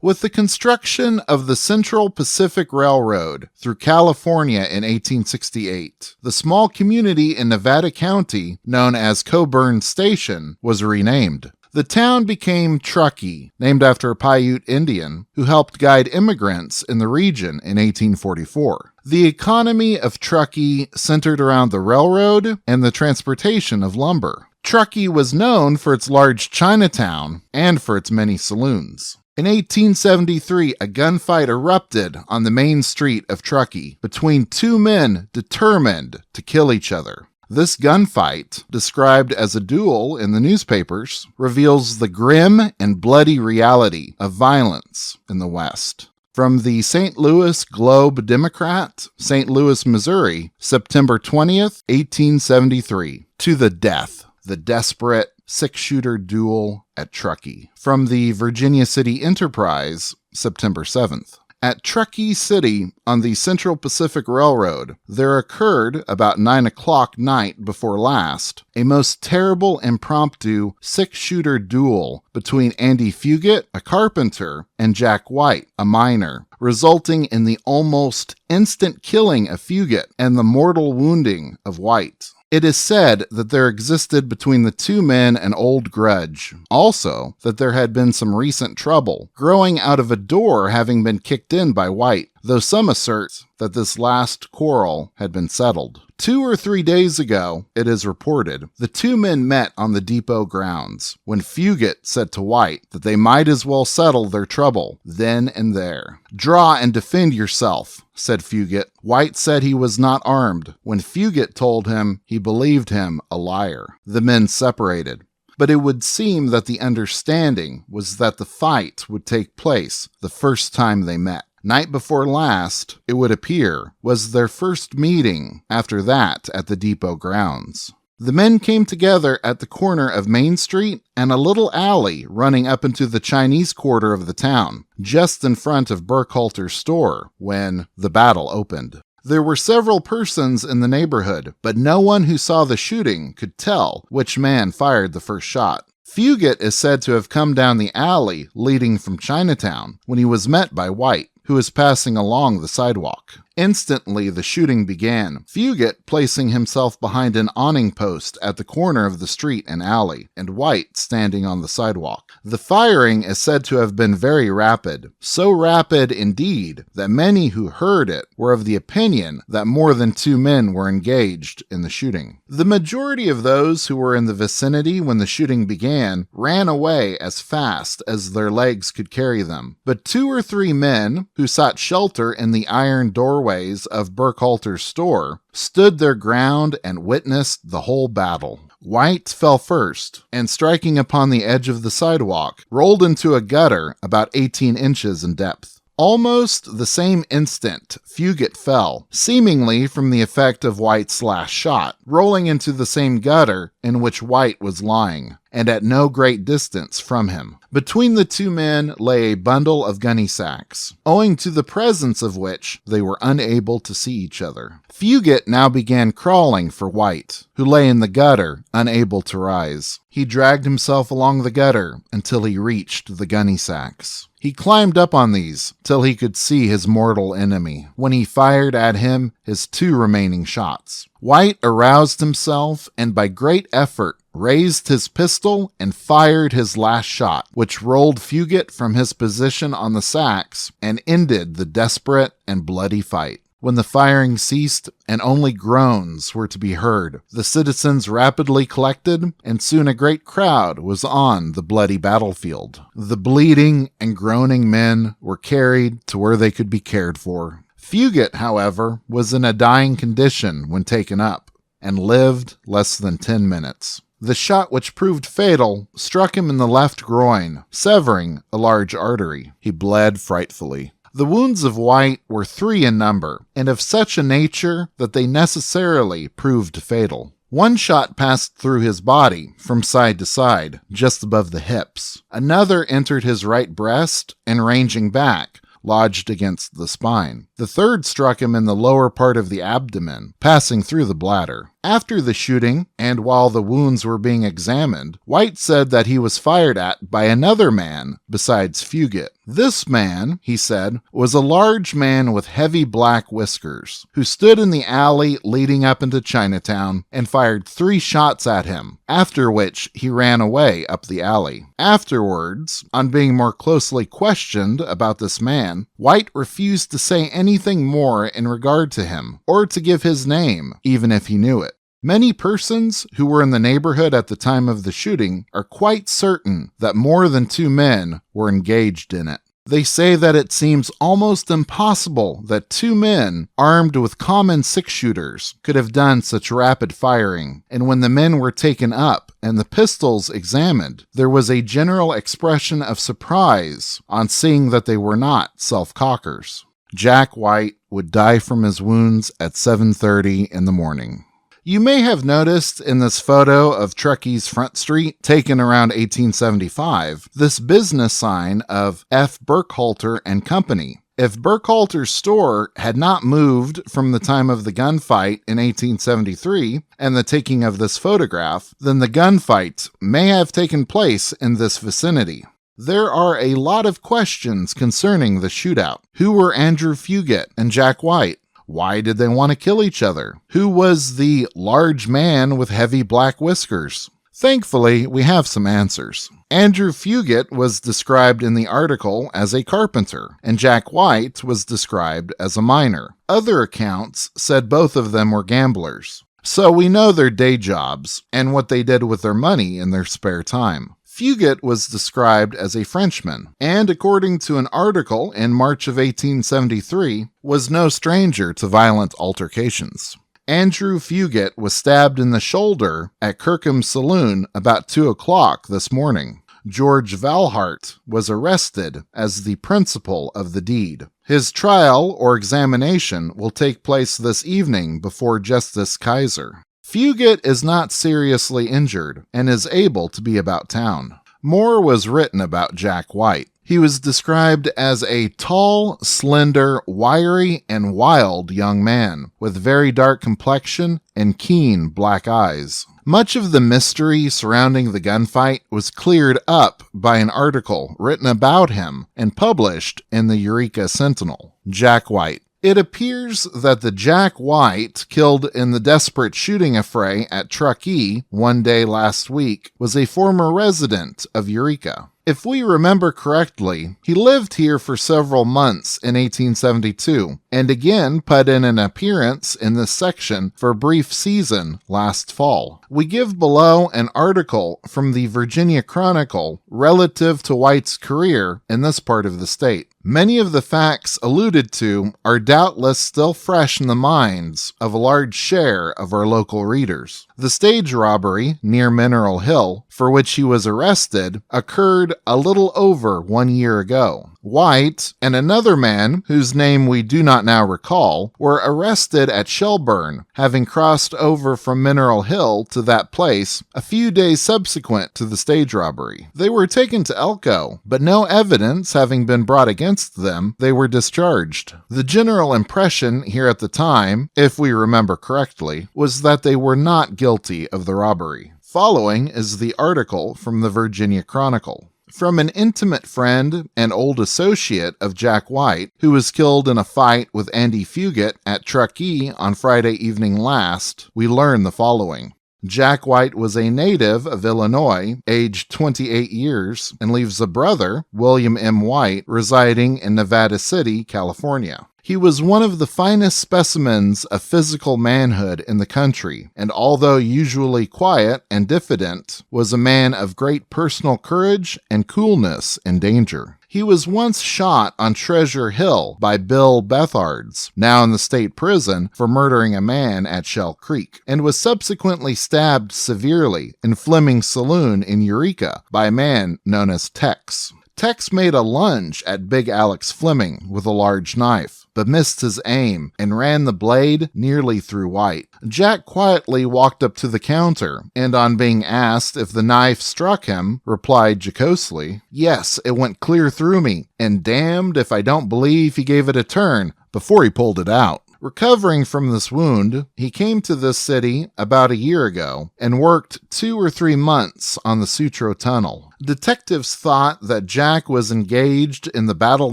With the construction of the Central Pacific Railroad through California in 1868, the small community in Nevada County known as Coburn Station was renamed. The town became Truckee, named after a Paiute Indian who helped guide immigrants in the region in 1844. The economy of Truckee centered around the railroad and the transportation of lumber. Truckee was known for its large Chinatown and for its many saloons. In 1873, a gunfight erupted on the main street of Truckee between two men determined to kill each other. This gunfight, described as a duel in the newspapers, reveals the grim and bloody reality of violence in the West. From the St. Louis Globe-Democrat, St. Louis, Missouri, September 20th, 1873. To the death, the desperate six-shooter duel at Truckee. From the Virginia City Enterprise, September 7th. At Truckee City on the Central Pacific Railroad, there occurred, about 9 o'clock night before last, a most terrible impromptu six-shooter duel between Andy Fugit, a carpenter, and Jack White, a miner, resulting in the almost instant killing of Fugit and the mortal wounding of White. It is said that there existed between the two men an old grudge. Also, that there had been some recent trouble, growing out of a door having been kicked in by White, though some assert that this last quarrel had been settled. 2 or 3 days ago, it is reported, the two men met on the depot grounds, when Fugit said to White that they might as well settle their trouble then and there. "Draw and defend yourself," said Fugit. White said he was not armed, when Fugit told him he believed him a liar. The men separated. But it would seem that the understanding was that the fight would take place the first time they met. Night before last, it would appear, was their first meeting after that at the depot grounds. The men came together at the corner of Main Street and a little alley running up into the Chinese quarter of the town, just in front of Burkhalter's store, when the battle opened. There were several persons in the neighborhood, but no one who saw the shooting could tell which man fired the first shot. Fugit is said to have come down the alley leading from Chinatown when he was met by White, who was passing along the sidewalk. Instantly, the shooting began, Fugit placing himself behind an awning post at the corner of the street and alley, and White standing on the sidewalk. The firing is said to have been very rapid, so rapid indeed that many who heard it were of the opinion that more than two men were engaged in the shooting. The majority of those who were in the vicinity when the shooting began ran away as fast as their legs could carry them, but 2 or 3 men who sought shelter in the iron doorways of Burkhalter's store stood their ground and witnessed the whole battle. White fell first, and striking upon the edge of the sidewalk, rolled into a gutter about 18 inches in depth. Almost the same instant, Fugit fell, seemingly from the effect of White's last shot, rolling into the same gutter in which White was lying, and at no great distance from him. Between the two men lay a bundle of gunny sacks, owing to the presence of which they were unable to see each other. Fugit now began crawling for White, who lay in the gutter, unable to rise. He dragged himself along the gutter until he reached the gunny sacks. He climbed up on these till he could see his mortal enemy, when he fired at him his 2 remaining shots. White aroused himself and by great effort raised his pistol and fired his last shot, which rolled Fugit from his position on the sacks and ended the desperate and bloody fight. When the firing ceased and only groans were to be heard, the citizens rapidly collected, and soon a great crowd was on the bloody battlefield. The bleeding and groaning men were carried to where they could be cared for. Fugit, however, was in a dying condition when taken up, and lived less than 10 minutes. The shot which proved fatal struck him in the left groin, severing a large artery. He bled frightfully. The wounds of White were 3 in number, and of such a nature that they necessarily proved fatal. One shot passed through his body, from side to side, just above the hips. Another entered his right breast, and ranging back, lodged against the spine. The third struck him in the lower part of the abdomen, passing through the bladder. After the shooting, and while the wounds were being examined, White said that he was fired at by another man besides Fugit. This man, he said, was a large man with heavy black whiskers, who stood in the alley leading up into Chinatown and fired 3 shots at him, after which he ran away up the alley. Afterwards, on being more closely questioned about this man, White refused to say anything more in regard to him, or to give his name, even if he knew it. Many persons who were in the neighborhood at the time of the shooting are quite certain that more than 2 men were engaged in it. They say that it seems almost impossible that 2 men, armed with common 6-shooters, could have done such rapid firing, and when the men were taken up and the pistols examined, there was a general expression of surprise on seeing that they were not self-cockers. Jack White would die from his wounds at 7:30 in the morning. You may have noticed in this photo of Truckee's Front Street, taken around 1875, this business sign of F. Burkhalter and Company. If Burkhalter's store had not moved from the time of the gunfight in 1873 and the taking of this photograph, then the gunfight may have taken place in this vicinity. There are a lot of questions concerning the shootout. Who were Andrew Fugit and Jack White? Why did they want to kill each other? Who was the large man with heavy black whiskers? Thankfully, we have some answers. Andrew Fugit was described in the article as a carpenter, and Jack White was described as a miner. Other accounts said both of them were gamblers. So we know their day jobs and what they did with their money in their spare time. Fugit was described as a Frenchman, and according to an article in March of 1873, was no stranger to violent altercations. Andrew Fugit was stabbed in the shoulder at Kirkham's Saloon about 2 o'clock this morning. George Valhart was arrested as the principal of the deed. His trial or examination will take place this evening before Justice Kaiser. Fugit is not seriously injured and is able to be about town. More was written about Jack White. He was described as a tall, slender, wiry, and wild young man with very dark complexion and keen black eyes. Much of the mystery surrounding the gunfight was cleared up by an article written about him and published in the Eureka Sentinel. Jack White. It appears that the Jack White killed in the desperate shooting affray at Truckee one day last week was a former resident of Eureka. If we remember correctly, he lived here for several months in 1872, and again put in an appearance in this section for a brief season last fall. We give below an article from the Virginia Chronicle relative to White's career in this part of the state. Many of the facts alluded to are doubtless still fresh in the minds of a large share of our local readers. The stage robbery near Mineral Hill, for which he was arrested, occurred a little over 1 year ago. White and another man, whose name we do not now recall, were arrested at Shelburne, having crossed over from Mineral Hill to that place a few days subsequent to the stage robbery. They were taken to Elko, but no evidence having been brought against them, they were discharged. The general impression here at the time, if we remember correctly, was that they were not guilty of the robbery. Following is the article from the Virginia Chronicle. From an intimate friend and old associate of Jack White, who was killed in a fight with Andy Fugit at Truckee on Friday evening last, we learn the following. Jack White was a native of Illinois, aged 28 years, and leaves a brother, William M. White, residing in Nevada City, California. He was one of the finest specimens of physical manhood in the country, and although usually quiet and diffident, was a man of great personal courage and coolness in danger. He was once shot on Treasure Hill by Bill Bethards, now in the state prison, for murdering a man at Shell Creek, and was subsequently stabbed severely in Fleming's Saloon in Eureka by a man known as Tex. Tex made a lunge at Big Alex Fleming with a large knife, but missed his aim and ran the blade nearly through White. Jack quietly walked up to the counter, and on being asked if the knife struck him, replied jocosely, "Yes, it went clear through me, and damned if I don't believe he gave it a turn before he pulled it out." Recovering from this wound, he came to this city about a year ago and worked 2 or 3 months on the Sutro Tunnel. Detectives thought that Jack was engaged in the Battle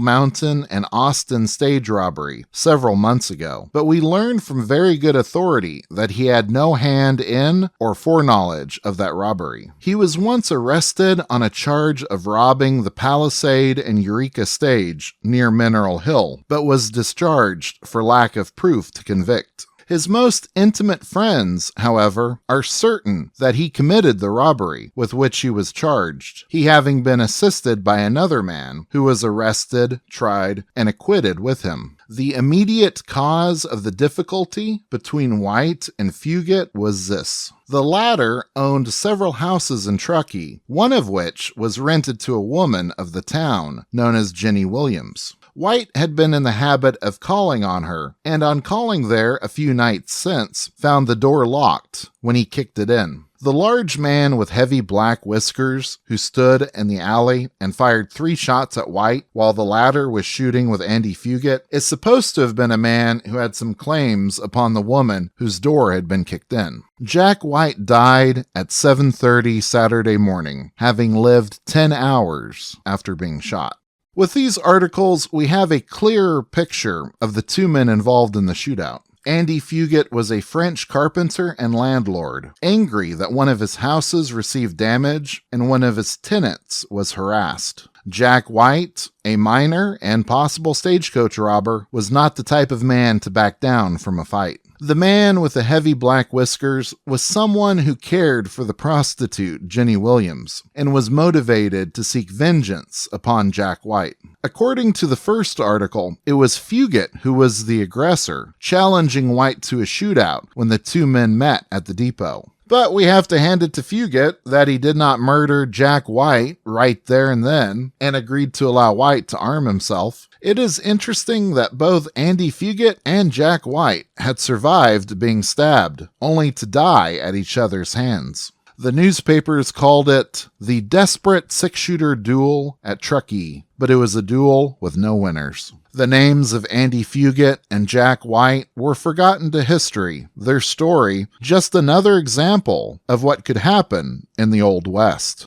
Mountain and Austin stage robbery several months ago, but we learned from very good authority that he had no hand in or foreknowledge of that robbery. He was once arrested on a charge of robbing the Palisade and Eureka stage near Mineral Hill, but was discharged for lack of proof to convict. His most intimate friends, however, are certain that he committed the robbery with which he was charged, he having been assisted by another man who was arrested, tried, and acquitted with him. The immediate cause of the difficulty between White and Fugit was this. The latter owned several houses in Truckee, one of which was rented to a woman of the town known as Jenny Williams. White had been in the habit of calling on her, and on calling there a few nights since, found the door locked when he kicked it in. The large man with heavy black whiskers, who stood in the alley and fired 3 shots at White while the latter was shooting with Andy Fugit, is supposed to have been a man who had some claims upon the woman whose door had been kicked in. Jack White died at 7:30 Saturday morning, having lived 10 hours after being shot. With these articles, we have a clearer picture of the 2 men involved in the shootout. Andy Fugit was a French carpenter and landlord, angry that one of his houses received damage and one of his tenants was harassed. Jack White, a miner and possible stagecoach robber, was not the type of man to back down from a fight. The man with the heavy black whiskers was someone who cared for the prostitute Jenny Williams and was motivated to seek vengeance upon Jack White. According to the first article, it was Fugit who was the aggressor, challenging White to a shootout when the 2 men met at the depot. But we have to hand it to Fugit that he did not murder Jack White right there and then, and agreed to allow White to arm himself. It is interesting that both Andy Fugit and Jack White had survived being stabbed, only to die at each other's hands. The newspapers called it the desperate 6-shooter duel at Truckee, but it was a duel with no winners. The names of Andy Fugit and Jack White were forgotten to history, their story just another example of what could happen in the Old West.